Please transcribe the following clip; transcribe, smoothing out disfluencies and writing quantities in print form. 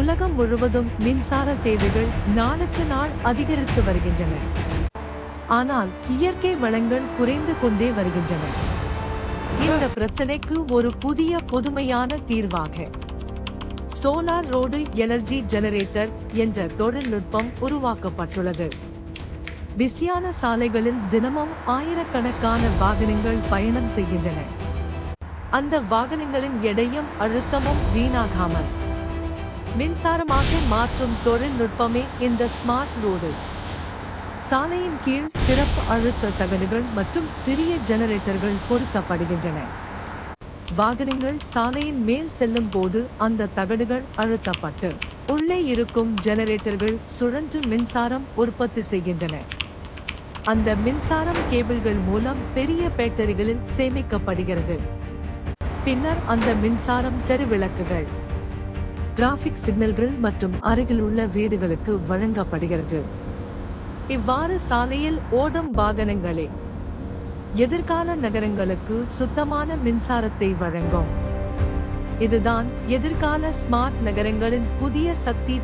உலகம் முழுவதும் மின்சார தேவைகள் நாளுக்கு நாள் அதிகரித்து வருகின்றன. ஆனால் இயற்கை வளங்கள் குறைந்து கொண்டே வருகின்றன. இந்த பிரச்சனைக்கு ஒரு புதிய புதுமையான தீர்வாக சோலார் ரோடு எனர்ஜி ஜெனரேட்டர் என்ற தொழில்நுட்பம் உருவாக்கப்பட்டுள்ளது. பிஸியான சாலைகளில் தினமும் ஆயிரக்கணக்கான வாகனங்கள் பயணம் செய்கின்றன. அந்த வாகனங்களின் எடையும் அழுத்தமும் வீணாகாமல் மின்சாரமாக மாற்றும் தொழில்நுட்பமே இந்த ஸ்மார்ட் ரோடு. சாலையின் கீழ் சிறப்பு அழுத்த தகடுகள் மற்றும் சிறிய ஜெனரேட்டர்கள் பொருத்தப்படுகின்றன. வாகனங்கள் சாலையின் மேல் செல்லும் போது அந்த தகடுகள் அழுத்தப்பட்டு உள்ளே இருக்கும் ஜெனரேட்டர்கள் சுழன்று மின்சாரம் உற்பத்தி செய்கின்றன. அந்த மின்சாரம் கேபிள்கள் மூலம் பெரிய பேட்டரிகளில் சேமிக்கப்படுகிறது. பின்னர் அந்த மின்சாரம் தெருவிளக்குகள், டிராபிக் சிக்னல்கள் மற்றும் அருகில் உள்ள வீடுகளுக்கு வழங்கப்படுகிறது. இவ்வாறு சாலையில் ஓடும் வாகனங்களே எதிர்கால நகரங்களுக்கு சுத்தமான மின்சாரத்தை வழங்கும். இதுதான் எதிர்கால ஸ்மார்ட் நகரங்களின் புதிய சக்தி.